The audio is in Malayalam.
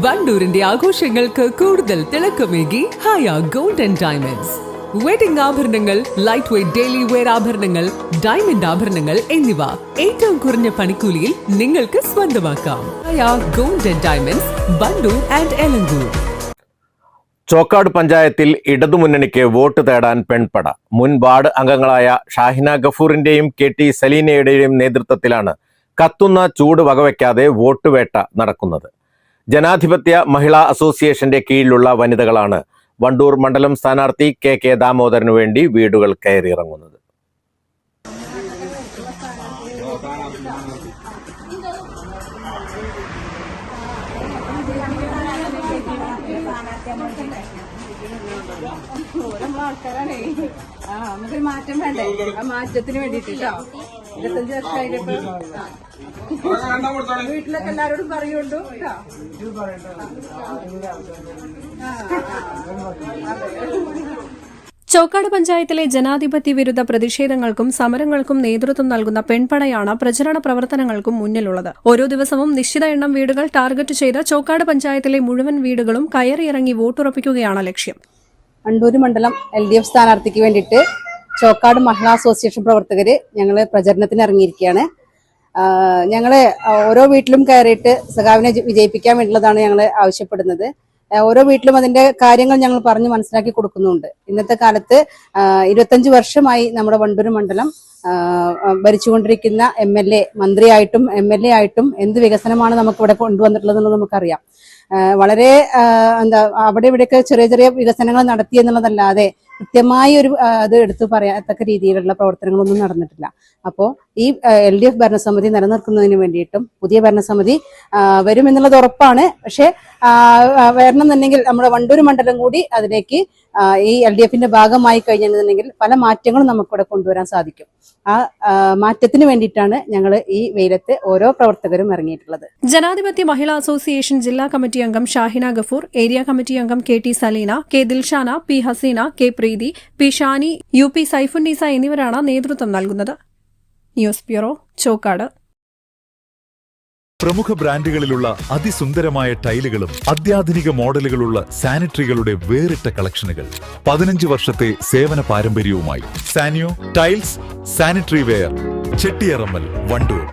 വണ്ടൂരിന്റെ ആഘോഷങ്ങൾക്ക് കൂടുതൽ തിളക്കമേകി Haya gold and diamonds. Wedding ആഭരണങ്ങൾ, ലൈറ്റ് വെയ്റ്റ് ഡെയിലി വെയർ ആഭരണങ്ങൾ, ഡയമണ്ട് ആഭരണങ്ങൾ എന്നിവ ഏറ്റവും കുറഞ്ഞ പണിക്കൂലിയിൽ നിങ്ങൾക്ക് സ്വന്തമാക്കാം. Haya gold and diamonds, Vandoor and Elankur. Chokkad പഞ്ചായത്തിൽ ഇടതുമുന്നണിക്ക് വോട്ട് തേടാൻ പെൺപട. മുൻ വാർഡ് അംഗങ്ങളായ ഷാഹിന ഗഫൂറിന്റെയും KT സലീനയുടെയും നേതൃത്വത്തിലാണ് കത്തുന്ന ചൂട് വകവയ്ക്കാതെ വോട്ട് വേട്ട നടക്കുന്നത്. ജനാധിപത്യ മഹിളാ അസോസിയേഷന്റെ കീഴിലുള്ള വനിതകളാണ് വണ്ടൂർ മണ്ഡലം സ്ഥാനാർത്ഥി KK ദാമോദരനു വേണ്ടി വീടുകൾ കയറിയിറങ്ങുന്നത്. നമുക്കൊരു മാറ്റം വേണ്ടേ? ആ മാറ്റത്തിന് വേണ്ടിട്ട് 25 വർഷമായിട്ട് വീട്ടിലൊക്കെ എല്ലാരോടും പറയുണ്ടോ? ചോക്കാട് പഞ്ചായത്തിലെ ജനാധിപത്യ വിരുദ്ധ പ്രതിഷേധങ്ങൾക്കും സമരങ്ങൾക്കും നേതൃത്വം നൽകുന്ന പെൺപടയാണ് പ്രചരണ പ്രവർത്തനങ്ങൾക്കും മുന്നിലുള്ളത്. ഓരോ ദിവസവും നിശ്ചിത എണ്ണം വീടുകൾ ടാർഗറ്റ് ചെയ്ത് ചോക്കാട് പഞ്ചായത്തിലെ മുഴുവൻ വീടുകളും കയറിയിറങ്ങി വോട്ടുറപ്പിക്കുകയാണ് ലക്ഷ്യം. വണ്ടൂർ മണ്ഡലം LDF സ്ഥാനാർത്ഥിക്ക് വേണ്ടിയിട്ട് ചോക്കാട് മഹിളാ അസോസിയേഷൻ പ്രവർത്തകര് ഞങ്ങള് പ്രചരണത്തിന് ഇറങ്ങിയിരിക്കുകയാണ്. ഞങ്ങള് ഓരോ വീട്ടിലും കയറിയിട്ട് സഖാവിനെ വിജയിപ്പിക്കാൻ വേണ്ടിയുള്ളതാണ് ഞങ്ങൾ ആവശ്യപ്പെടുന്നത്. ഓരോ വീട്ടിലും അതിന്റെ കാര്യങ്ങൾ ഞങ്ങൾ പറഞ്ഞ് മനസ്സിലാക്കി കൊടുക്കുന്നുണ്ട്. ഇന്നത്തെ കാലത്ത് 25 വർഷമായി നമ്മുടെ വണ്ടൂർ മണ്ഡലം ഭരിച്ചുകൊണ്ടിരിക്കുന്ന MLA, മന്ത്രിയായിട്ടും MLA ആയിട്ടും എന്ത് വികസനമാണ് നമുക്ക് ഇവിടെ കൊണ്ടുവന്നിട്ടുള്ളതെന്ന് നമുക്കറിയാം. വളരെ അവിടെ ഇവിടെയൊക്കെ ചെറിയ ചെറിയ വികസനങ്ങൾ നടത്തി എന്നുള്ളതല്ലാതെ കൃത്യമായി ഒരു അത് എടുത്തു പറയത്തക്ക രീതിയിലുള്ള പ്രവർത്തനങ്ങളൊന്നും നടന്നിട്ടില്ല. അപ്പോൾ ഈ LDF ഭരണസമിതി നിലനിർത്തുന്നതിന് വേണ്ടിയിട്ടും പുതിയ ഭരണസമിതി വരുമെന്നുള്ളത് ഉറപ്പാണ്. പക്ഷെ വരണമെന്നുണ്ടെങ്കിൽ നമ്മുടെ വണ്ടൂർ മണ്ഡലം കൂടി അതിലേക്ക് ഈ LDFന്റെ ഭാഗമായി കഴിഞ്ഞിട്ടുണ്ടെങ്കിൽ പല മാറ്റങ്ങളും നമുക്കിവിടെ കൊണ്ടുവരാൻ സാധിക്കും. ആ മാറ്റത്തിന് വേണ്ടിയിട്ടാണ് ഞങ്ങൾ ഈ വെയിലത്ത് ഓരോ പ്രവർത്തകരും ഇറങ്ങിയിട്ടുള്ളത്. ജനാധിപത്യ മഹിളാ അസോസിയേഷൻ ജില്ലാ കമ്മിറ്റി അംഗം ഷാഹിന ഗഫൂർ, ഏരിയ കമ്മിറ്റി അംഗം KT Saleena, K Dilshana, P Haseena, K Preethi, P Shani, UP Saifunnisa എന്നിവരാണ് നേതൃത്വം നൽകുന്നത്. News bureau, Chokkad. പ്രമുഖ ബ്രാൻഡുകളിലുള്ള അതിസുന്ദരമായ ടൈലുകളും അത്യാധുനിക മോഡലുകളുള്ള സാനിറ്ററികളുടെ വേറിട്ട കളക്ഷനുകൾ 15 വർഷത്തെ സേവന പാരമ്പര്യവുമായി Saniyo tiles, sanitary ware, Chettiyarammal, Wandoor.